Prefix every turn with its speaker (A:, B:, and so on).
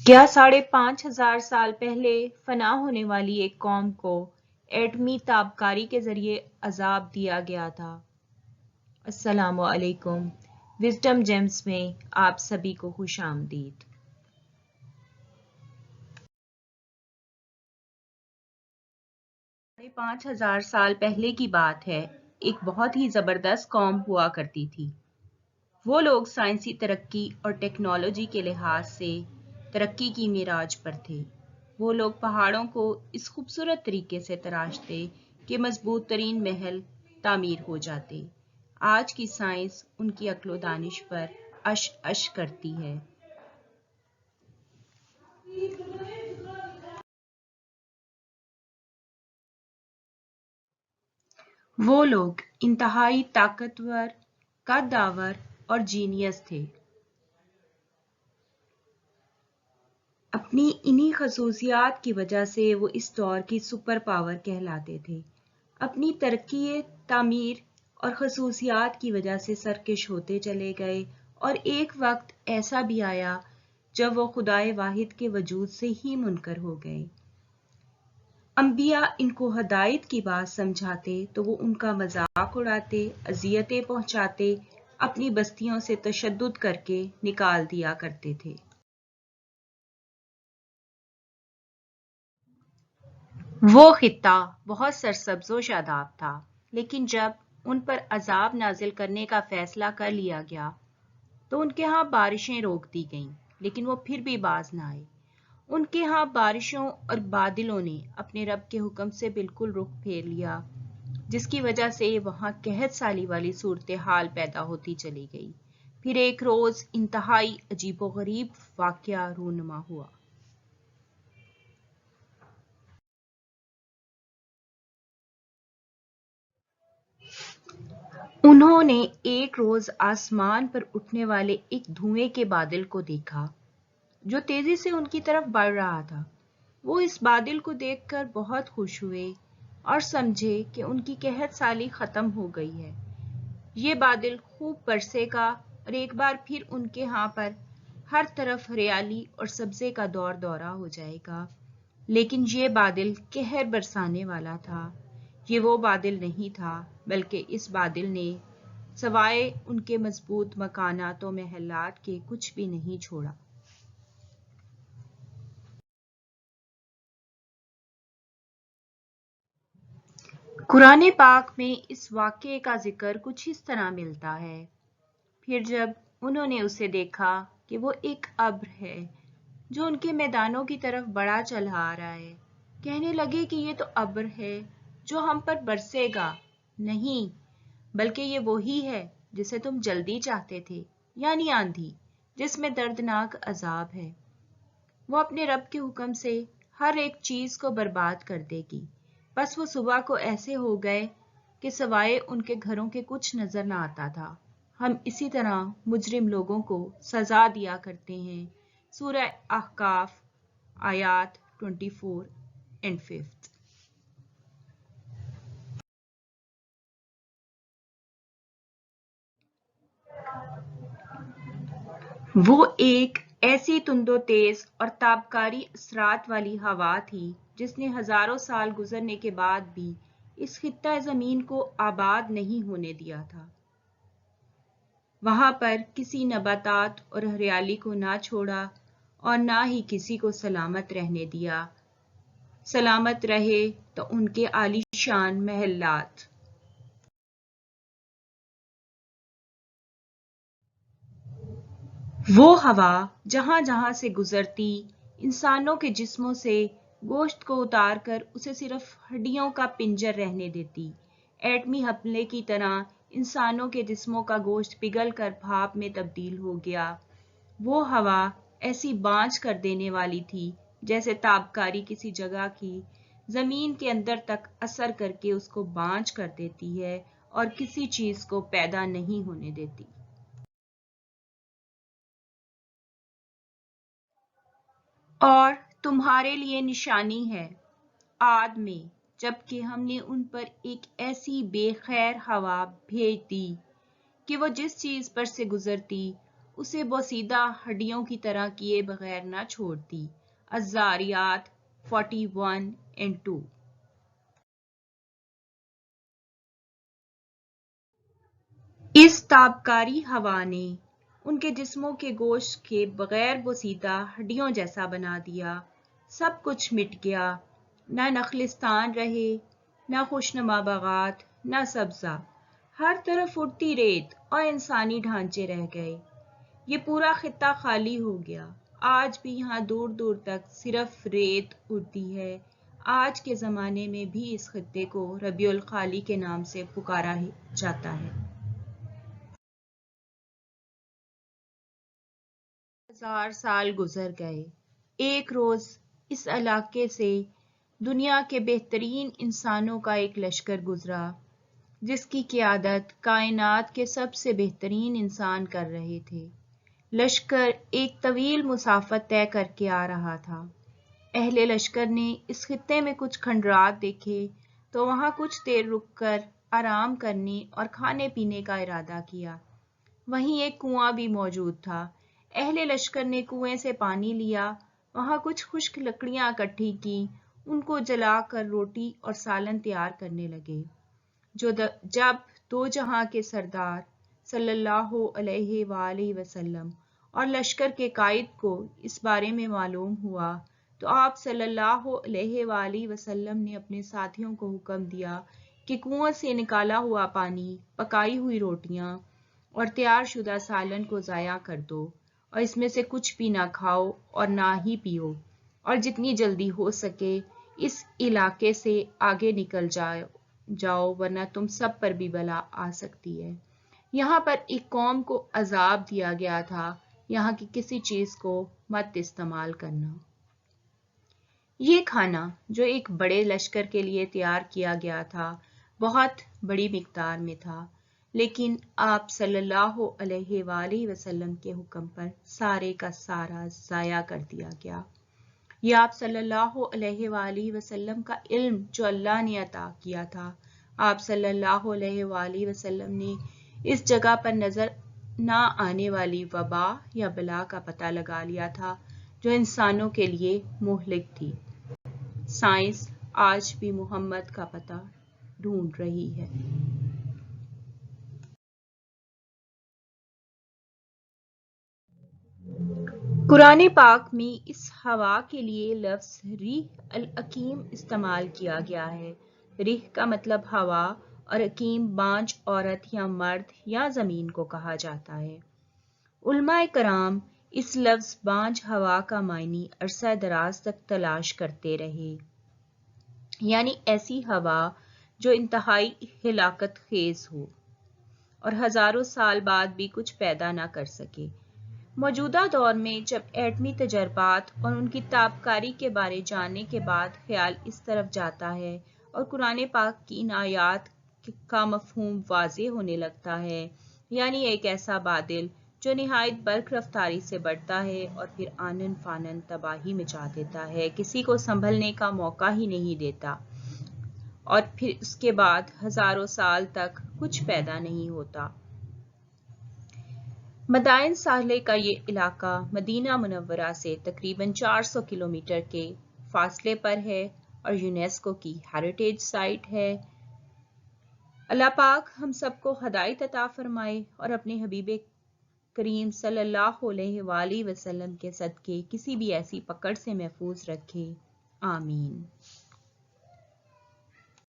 A: کیا 5,500 سال پہلے فنا ہونے والی ایک قوم کو ایٹمی تابکاری کے ذریعے عذاب دیا گیا تھا؟ السلام علیکم، وزڈم جیمز میں آپ سبھی کو خوش آمدید۔ 5,500 سال پہلے کی بات ہے، ایک بہت ہی زبردست قوم ہوا کرتی تھی۔ وہ لوگ سائنسی ترقی اور ٹیکنالوجی کے لحاظ سے ترقی کی معراج پر تھے۔ وہ لوگ پہاڑوں کو اس خوبصورت طریقے سے تراشتے کہ مضبوط ترین محل تعمیر ہو جاتے۔ آج کی سائنس ان کی عقل و دانش پر عش عش کرتی ہے۔ وہ لوگ انتہائی طاقتور، قدآور اور جینیس تھے۔ اپنی انہی خصوصیات کی وجہ سے وہ اس دور کی سپر پاور کہلاتے تھے۔ اپنی ترقی تعمیر اور خصوصیات کی وجہ سے سرکش ہوتے چلے گئے، اور ایک وقت ایسا بھی آیا جب وہ خدائے واحد کے وجود سے ہی منکر ہو گئے۔ انبیاء ان کو ہدایت کی بات سمجھاتے تو وہ ان کا مذاق اڑاتے، اذیتیں پہنچاتے، اپنی بستیوں سے تشدد کر کے نکال دیا کرتے تھے۔ وہ خطہ بہت سرسبز و شاداب تھا، لیکن جب ان پر عذاب نازل کرنے کا فیصلہ کر لیا گیا تو ان کے ہاں بارشیں روک دی گئیں، لیکن وہ پھر بھی باز نہ آئے۔ ان کے ہاں بارشوں اور بادلوں نے اپنے رب کے حکم سے بالکل رخ پھیر لیا، جس کی وجہ سے وہاں قحط سالی والی صورتحال پیدا ہوتی چلی گئی۔ پھر ایک روز انتہائی عجیب و غریب واقعہ رونما ہوا۔ انہوں نے ایک روز آسمان پر اٹھنے والے ایک دھوئیں کے بادل کو دیکھا جو تیزی سے ان کی طرف بڑھ رہا تھا۔ وہ اس بادل کو دیکھ کر بہت خوش ہوئے اور سمجھے کہ ان کی قحط سالی ختم ہو گئی ہے۔ یہ بادل خوب برسے گا اور ایک بار پھر ان کے ہاں پر ہر طرف ہریالی اور سبزے کا دور دورہ ہو جائے گا۔ لیکن یہ بادل قہر برسانے والا تھا۔ یہ وہ بادل نہیں تھا، بلکہ اس بادل نے سوائے ان کے مضبوط مکانات و محلات کے کچھ بھی نہیں چھوڑا۔ قرآن پاک میں اس واقعے کا ذکر کچھ اس طرح ملتا ہے۔ پھر جب انہوں نے اسے دیکھا کہ وہ ایک ابر ہے جو ان کے میدانوں کی طرف بڑا چلا آ رہا ہے، کہنے لگے کہ یہ تو ابر ہے جو ہم پر برسے گا۔ نہیں، بلکہ یہ وہی ہے جسے تم جلدی چاہتے تھے، یعنی آندھی، جس میں دردناک عذاب ہے۔ وہ اپنے رب کے حکم سے ہر ایک چیز کو برباد کر دے گی۔ بس وہ صبح کو ایسے ہو گئے کہ سوائے ان کے گھروں کے کچھ نظر نہ آتا تھا۔ ہم اسی طرح مجرم لوگوں کو سزا دیا کرتے ہیں۔ سورہ احقاف آیات 24 اور 5۔ وہ ایک ایسی تند و تیز اور تابکاری اثرات والی ہوا تھی جس نے ہزاروں سال گزرنے کے بعد بھی اس خطہ زمین کو آباد نہیں ہونے دیا تھا۔ وہاں پر کسی نباتات اور ہریالی کو نہ چھوڑا اور نہ ہی کسی کو سلامت رہنے دیا۔ سلامت رہے تو ان کے عالی شان محلات۔ وہ ہوا جہاں جہاں سے گزرتی انسانوں کے جسموں سے گوشت کو اتار کر اسے صرف ہڈیوں کا پنجر رہنے دیتی۔ ایٹمی حملے کی طرح انسانوں کے جسموں کا گوشت پگھل کر بھاپ میں تبدیل ہو گیا۔ وہ ہوا ایسی بانجھ کر دینے والی تھی جیسے تابکاری کسی جگہ کی زمین کے اندر تک اثر کر کے اس کو بانجھ کر دیتی ہے اور کسی چیز کو پیدا نہیں ہونے دیتی۔ اور تمہارے لیے نشانی ہے عاد میں، جبکہ ہم نے ان پر ایک ایسی بے خیر ہوا بھیج دی کہ وہ جس چیز پر سے گزرتی اسے بوسیدہ ہڈیوں کی طرح کیے بغیر نہ چھوڑتی۔ الزاریات 41:2۔ اس تابکاری ہوا نے ان کے جسموں کے گوشت کے بغیر بوسیدہ ہڈیوں جیسا بنا دیا۔ سب کچھ مٹ گیا، نہ نخلستان رہے، نہ خوشنما باغات، نہ سبزہ، ہر طرف اڑتی ریت اور انسانی ڈھانچے رہ گئے۔ یہ پورا خطہ خالی ہو گیا۔ آج بھی یہاں دور دور تک صرف ریت اڑتی ہے۔ آج کے زمانے میں بھی اس خطے کو ربیع الخالی کے نام سے پکارا جاتا ہے۔ 1000 سال گزر گئے۔ ایک روز اس علاقے سے دنیا کے بہترین انسانوں کا ایک لشکر گزرا، جس کی قیادت کائنات کے سب سے بہترین انسان کر رہے تھے۔ لشکر ایک طویل مسافت طے کر کے آ رہا تھا۔ اہل لشکر نے اس خطے میں کچھ کھنڈرات دیکھے تو وہاں کچھ دیر رک کر آرام کرنے اور کھانے پینے کا ارادہ کیا۔ وہیں ایک کنواں بھی موجود تھا۔ اہل لشکر نے کنویں سے پانی لیا، وہاں کچھ خشک لکڑیاں اکٹھی کی، ان کو جلا کر روٹی اور سالن تیار کرنے لگے۔ جب دو جہاں کے سردار صلی اللہ علیہ وآلہ وسلم اور لشکر کے قائد کو اس بارے میں معلوم ہوا تو آپ صلی اللہ علیہ وآلہ وسلم نے اپنے ساتھیوں کو حکم دیا کہ کنویں سے نکالا ہوا پانی، پکائی ہوئی روٹیاں اور تیار شدہ سالن کو ضائع کر دو، اور اس میں سے کچھ بھی نہ کھاؤ اور نہ ہی پیو، اور جتنی جلدی ہو سکے اس علاقے سے آگے نکل جاؤ ورنہ تم سب پر بھی بلا آ سکتی ہے۔ یہاں پر ایک قوم کو عذاب دیا گیا تھا، یہاں کی کسی چیز کو مت استعمال کرنا۔ یہ کھانا جو ایک بڑے لشکر کے لیے تیار کیا گیا تھا بہت بڑی مقدار میں تھا، لیکن آپ صلی اللہ علیہ وآلہ وسلم کے حکم پر سارے کا سارا ضائع کر دیا گیا۔ یہ آپ صلی اللہ علیہ وآلہ وسلم کا علم جو اللہ نے عطا کیا تھا۔ آپ صلی اللہ علیہ وآلہ وسلم نے اس جگہ پر نظر نہ آنے والی وبا یا بلا کا پتہ لگا لیا تھا جو انسانوں کے لیے مہلک تھی۔ سائنس آج بھی محمد کا پتہ ڈھونڈ رہی ہے۔ قرآن پاک میں اس ہوا کے لیے لفظ ریح العقیم استعمال کیا گیا ہے۔ ریح کا مطلب ہوا اور عقیم بانجھ عورت یا مرد یا زمین کو کہا جاتا ہے۔ علماء کرام اس لفظ بانجھ ہوا کا معنی عرصہ دراز تک تلاش کرتے رہے، یعنی ایسی ہوا جو انتہائی ہلاکت خیز ہو اور ہزاروں سال بعد بھی کچھ پیدا نہ کر سکے۔ موجودہ دور میں جب ایٹمی تجربات اور ان کی تابکاری کے بارے جاننے کے بعد خیال اس طرف جاتا ہے اور قرآن پاک کی ان آیات کا مفہوم واضح ہونے لگتا ہے، یعنی ایک ایسا بادل جو نہایت برق رفتاری سے بڑھتا ہے اور پھر آنن فانن تباہی مچا دیتا ہے، کسی کو سنبھلنے کا موقع ہی نہیں دیتا، اور پھر اس کے بعد ہزاروں سال تک کچھ پیدا نہیں ہوتا۔ مدائن صالح کا یہ علاقہ مدینہ منورہ سے تقریباً 400 کلومیٹر کے فاصلے پر ہے اور یونیسکو کی ہیریٹیج سائٹ ہے۔ اللہ پاک ہم سب کو ہدایت عطا فرمائے اور اپنے حبیب کریم صلی اللہ علیہ وآلہ وسلم کے صدقے کسی بھی ایسی پکڑ سے محفوظ رکھے، آمین۔